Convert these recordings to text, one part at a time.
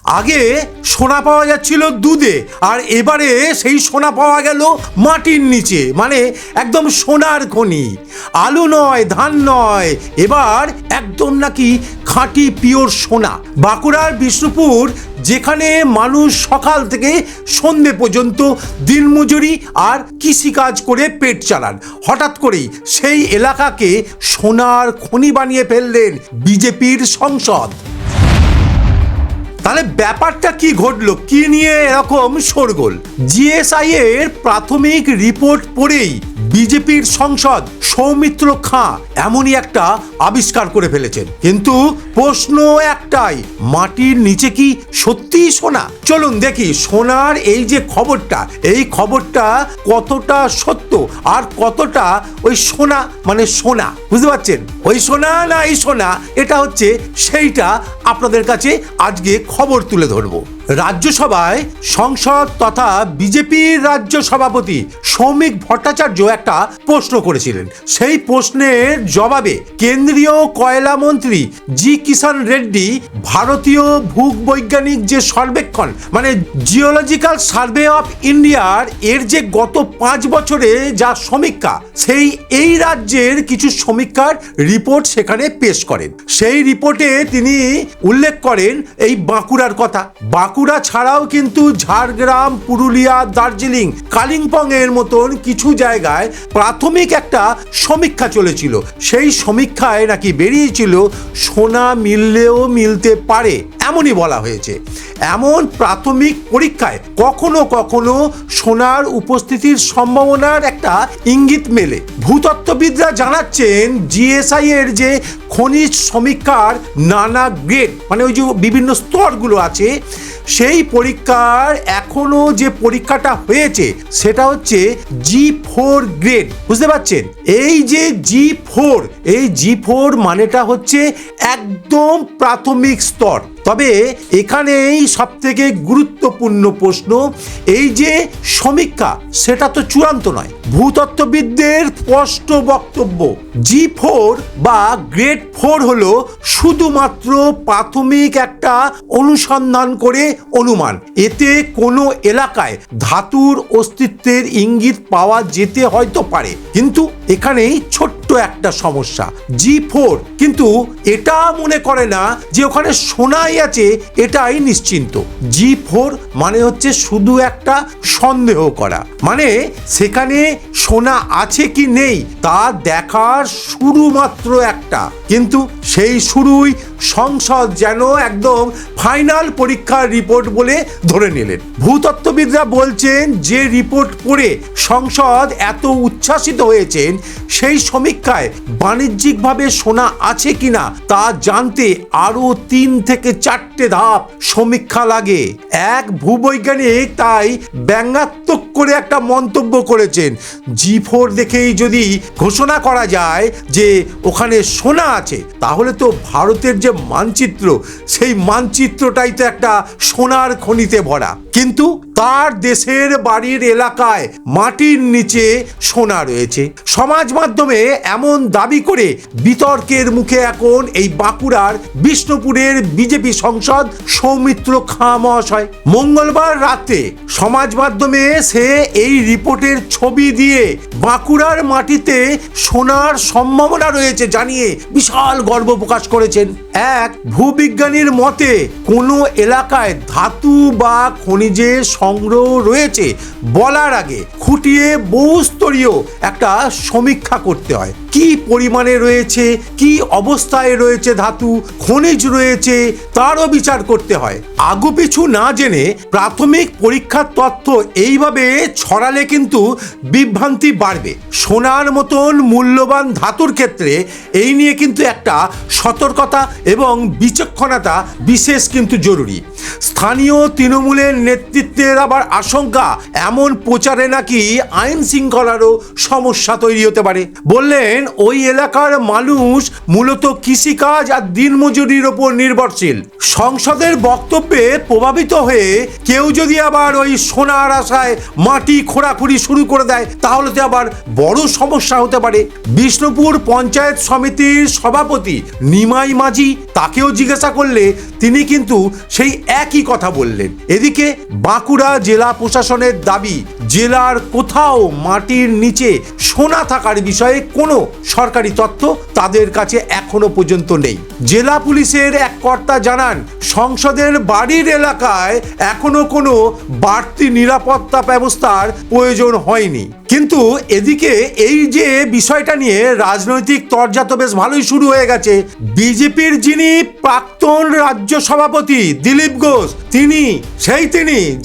আগে সোনা পাওয়া যাচ্ছিল দুধে, আর এবারে সেই সোনা পাওয়া গেল মাটির নিচে, মানে একদম সোনার খনি। আলু নয়, ধান নয়, এবার একদম নাকি খাঁটি পিওর সোনা। বাঁকুড়ার বিষ্ণুপুর, যেখানে মানুষ সকাল থেকে সন্ধে পর্যন্ত দিনমজুরি আর কৃষিকাজ করে পেট চালান, হঠাৎ করেই সেই এলাকাকে সোনার খনি বানিয়ে ফেললেন বিজেপির সংসদ। তাহলে ব্যাপারটা কি ঘটলো, কি নিয়ে এরকম শোরগোল? জিএসআই এর প্রাথমিক রিপোর্ট পড়েই বিজেপির সংসদ সৌমিত্র খাঁ এমনই একটা আবিষ্কার করে ফেলেছেন। কিন্তু প্রশ্ন একটাই, মাটির নিচে কি সত্যিই সোনা? চলুন দেখি সোনার এই যে খবরটা, এই খবরটা কতটা সত্য আর কতটা ওই সোনা, মানে সোনা, বুঝতে পারছেন? ওই সোনা না এই সোনা, এটা হচ্ছে সেইটা আপনাদের কাছে আজকে খবর তুলে ধরবো। রাজ্যসভায় সংসদ তথা বিজেপির রাজ্য সভাপতি সৌমিক ভট্টাচার্য একটা প্রশ্ন করেছিলেন। সেই প্রশ্নের জবাবে কেন্দ্রীয় কয়লা মন্ত্রী জি কিষাণ রেড্ডি ভারতীয় ভূবৈজ্ঞানিক যে সর্বেক্ষণ, মানে জিওলজিক্যাল সার্ভে অফ ইন্ডিয়ার এর যে গত 5 বছরে যা সমীক্ষা, এই রাজ্যের কিছু সমীক্ষার রিপোর্ট সেখানে পেশ করেন। সেই রিপোর্টে তিনি উল্লেখ করেন এই বাঁকুড়ার কথা। বাঁকুড়া ছাড়াও কিন্তু ঝাড়গ্রাম, পুরুলিয়া, দার্জিলিং, কালিম্পং এর মতন কিছু জায়গায় প্রাথমিক একটা সমীক্ষা চলেছিল। সেই সমীক্ষায় নাকি বেরিয়েছিল সোনা মিললেও মিলতে পারে, এমনই বলা হয়েছে। এমন প্রাথমিক পরীক্ষায় কখনো কখনো সোনার উপস্থিতির সম্ভাবনার একটা ইঙ্গিত মেলে। ভূতত্ত্ববিদরা জানাচ্ছেন জিএসআই এর যে খনিজ সমীক্ষার নানা গ্রেড, মানে ওই যে বিভিন্ন স্তরগুলো আছে, সেই পরীক্ষার এখনো যে পরীক্ষাটা হয়েছে সেটা হচ্ছে G4 গ্রেড, বুঝতে পারছেন? এই যে G4, এই G4 মানেটা হচ্ছে একদম প্রাথমিক স্তর। তবে এখানেই সব থেকে গুরুত্বপূর্ণ প্রশ্ন, এই যে সমীক্ষা সেটা তো চূড়ান্ত নয়। ভূতত্ত্ববিদদের স্পষ্ট বক্তব্য, G4 বা গ্রেড 4 হলো শুধুমাত্র প্রাথমিক একটা অনুসন্ধান করে অনুমান। এতে কোনো এলাকায় ধাতুর অস্তিত্বের ইঙ্গিত পাওয়া যেতে হয়তো পারে, কিন্তু এখানেই ছোট্ট একটা সমস্যা। G4 কিন্তু এটা মনে করে না যে ওখানে সোনাই আছে, এটাই নিশ্চিন্ত। G4 মানে হচ্ছে শুধু একটা সন্দেহ করা, মানে সেখানে সোনা আছে কি নেই তা দেখার শুরু মাত্র একটা, কিন্তু সেই শুরুই সংসদ যেন একদম ফাইনাল পরীক্ষার রিপোর্ট বলে ধরে নিলেন। ভূতত্ত্ববিদরা বলছেন যে রিপোর্ট পড়ে সংসদ এত উচ্ছ্বাসিত হয়েছেন, সেই সমীক্ষায় বাণিজ্যিকভাবে সোনা আছে কিনা তা জানতে আরো 3 থেকে 4টে ধাপ সমীক্ষা লাগে। এক ভূবৈজ্ঞানিক তাই ব্যঙ্গাত্মক করে একটা মন্তব্য করেছেন, G4 দেখেই যদি ঘোষণা করা যায় যে ওখানে সোনা আছে, তাহলে তো ভারতের যে মানচিত্র, সেই মানচিত্রটাই তো একটা সোনার খনিতে ভরা। কিন্তু তার দেশের বাড়ির এলাকায় মাটির নিচে সোনা রয়েছে। সমাজ মাধ্যমে এমন দাবি করে বিতর্কের মুখে এখন এই বাঁকুড়ার বিষ্ণুপুরের বিজেপি সাংসদ সৌমিত্র খাঁ মহাশয়। মঙ্গলবার রাতে সমাজ মাধ্যমে সে এই রিপোর্টের ছবি দিয়ে বাঁকুড়ার মাটিতে সোনার সম্ভাবনা রয়েছে জানিয়ে বিশাল গর্ব প্রকাশ করেছেন। এক ভূবিজ্ঞানীর মতে কোনো এলাকায় ধাতু বা খনিজের সংগ্রহ রয়েছে বলার আগে খুঁটিয়ে বহুস্তরীয় একটা সমীক্ষা করতে হয়। কি পরিমাণে রয়েছে, কি অবস্থায় রয়েছে ধাতু, খনিজ রয়েছে, তারও বিচার করতে হয়। আগুপিছু না জেনে প্রাথমিক পরীক্ষার তথ্য এইভাবে ছড়ালে কিন্তু বিভ্রান্তি বাড়বে। সোনার মতন মূল্যবান ধাতুর ক্ষেত্রে এই নিয়ে কিন্তু একটা সতর্কতা এবং বিচক্ষণতা বিশেষ কিন্তু জরুরি। স্থানীয় তৃণমূলের নেতৃত্বের আবার আশঙ্কা, এমন প্রচারে নাকি আইন শৃঙ্খলারও সমস্যা তৈরি হতে পারে। বললেন ওই এলাকার মানুষ মূলত কৃষিকাজ আর দিনমজুরির ওপর নির্ভরশীল। সংসদের বক্তব্যে প্রভাবিত হয়ে কেউ যদি আবার ওই সোনার আশায় মাটি খোঁড়াখুড়ি শুরু করে দেয়, তাহলে তো আবার বড় সমস্যা হতে পারে। বিষ্ণুপুর পঞ্চায়েত সমিতির সভাপতি নিমাই মাঝি, তাকেও জিজ্ঞাসা করলে তিনি কিন্তু সেই একই কথা বললেন। এদিকে বাঁকুড়া জেলা প্রশাসনের দাবি, জেলার কোথাও মাটির নিচে সোনা থাকার বিষয়ে কোনো সরকারি তথ্য তাদের কাছে এখনো পর্যন্ত নেই। জেলা পুলিশের এক কর্তা জানান, সংসদের বাড়ির এলাকায় এখনো কোনো বাড়তি নিরাপত্তা ব্যবস্থার প্রয়োজন হয়নি। কিন্তু এদিকে এই যে বিষয়টা নিয়ে রাজনৈতিক তরজা তো বেশ ভালোই শুরু হয়ে গেছে। বিজেপির যিনি প্রাক্তন রাজ্য সভাপতি দিলীপ ঘোষ, তিনি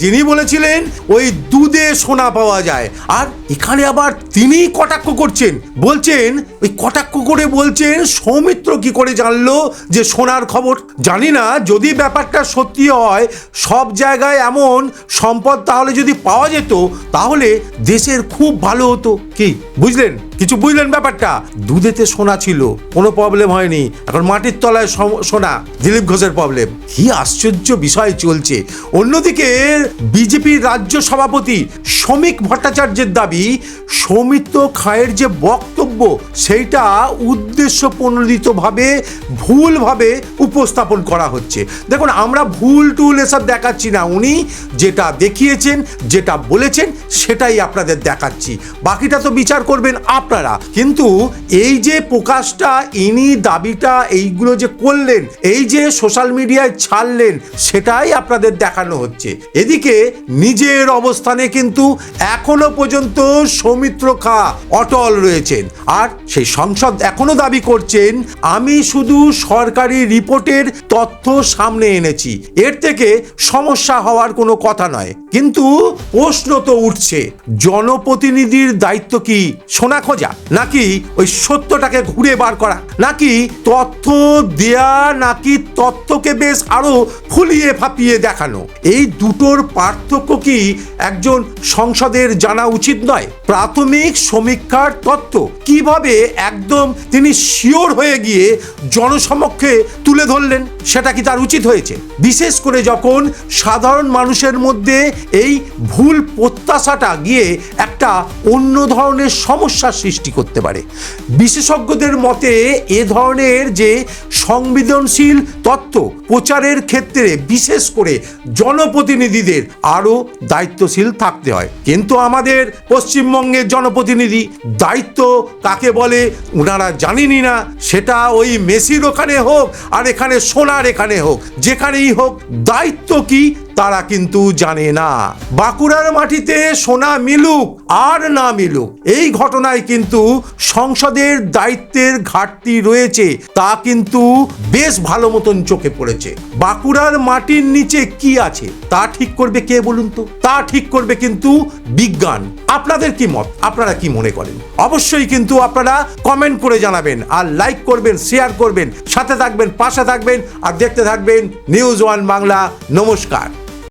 যিনি বলেছিলেন ওই দুধে সোনা পাওয়া যায়, আর এখানে আবার তিনি কটাক্ষ করছেন, বলছেন ওই কটাক্ষ করে বলছেন সৌমিত্র কি করে জানলো যে সোনার খবর। জানি না, যদি ব্যাপারটা সত্যি হয়, সব জায়গায় এমন সম্পদ তাহলে যদি পাওয়া যেত তাহলে দেশের খুব ভালো হতো। কি বুঝলেন? কিছু বুঝলেন ব্যাপারটা? দুধেতে সোনা ছিল, কোনো প্রবলেম হয়নি, এখন মাটির তলায় সোনা, দিলীপ ঘোষের প্রবলেম। কি আশ্চর্য বিষয় চলছে। অন্যদিকে বিজেপির রাজ্য সভাপতি শ্রমিক ভট্টাচার্যের দাবি, সৌমিত্র খাঁয়ের যে বক্তব্য সেইটা উদ্দেশ্য প্রণোদিতভাবে ভুলভাবে উপস্থাপন করা হচ্ছে। দেখুন, আমরা ভুল টুল এসব দেখাচ্ছি না, উনি যেটা দেখিয়েছেন, যেটা বলেছেন সেটাই আপনাদের দেখাচ্ছি, বাকিটা তো বিচার করবেন আপনারা। কিন্তু এই যে প্রকাশটা, ইনি দাবিটা এইগুলো যে করলেন, এই যে সোশ্যাল মিডিয়ায় ছাড়লেন, সেটাই আপনাদের দেখানো হচ্ছে। এদিকে নিজের অবস্থানে কিন্তু এখনো পর্যন্ত সৌমিত্র খাঁ অটল রয়েছেন, আর সেই সংসদ এখনো দাবি করছেন, আমি শুধু সরকারি রিপোর্টের তথ্য সামনে এনেছি, এর থেকে সমস্যা হওয়ার কোনো কথা নয়। কিন্তু প্রশ্ন তো উঠছে, জনপ্রতিনিধির দায়িত্ব কি সোনা খোঁজা, নাকি ওই সত্যটাকে ঘুরে বার করা, নাকি তথ্য দেয়া, নাকি তথ্যকে বেশ আরো ফুলিয়ে ফাঁপিয়ে দেখানো? এই দুটোর পার্থক্য কি একজন সংসদের জানা উচিত নয়? প্রাথমিক সমীক্ষার তথ্য কিভাবে একদম তিনি শিওর হয়ে গিয়ে জনসমক্ষে তুলে ধরলেন, সেটা কি তার উচিত হয়েছে? বিশেষ করে যখন সাধারণ মানুষের মধ্যে এই ভুল প্রত্যাশাটা গিয়ে একটা অন্য ধরনের সমস্যার সৃষ্টি করতে পারে। বিশেষজ্ঞদের মতে এ ধরনের যে সংবেদনশীল তথ্য প্রচারের ক্ষেত্রে বিশেষ করে জনপ্রতিনিধিদের আরও দায়িত্বশীল থাকতে হয়। কিন্তু আমাদের পশ্চিমবঙ্গের জনপ্রতিনিধি দায়িত্ব কাকে বলে ওনারা জানেনই না। সেটা ওই মেসির ওখানে হোক আর এখানে সোনার এখানে হোক, যেখানেই হোক, দায়িত্ব কি তারা কিন্তু জানে না। বাঁকুড়ার মাটিতে সোনা মিলুক আর না মিলুক, এই ঘটনায় কিন্তু সংসদের দায়িত্বের ঘাটতি রয়েছে, তা কিন্তু বেশ ভালো মতন চোখে পড়েছে। বাঁকুড়ার মাটির নিচে কি আছে তা ঠিক করবে কে বলুন তো? তা ঠিক করবে কিন্তু বিজ্ঞান। আপনাদের কি মত? আপনারা কি মনে করেন? অবশ্যই কিন্তু আপনারা কমেন্ট করে জানাবেন, আর লাইক করবেন, শেয়ার করবেন, সাথে থাকবেন, পাশে থাকবেন, আর দেখতে থাকবেন নিউজ ওয়ান বাংলা। নমস্কার।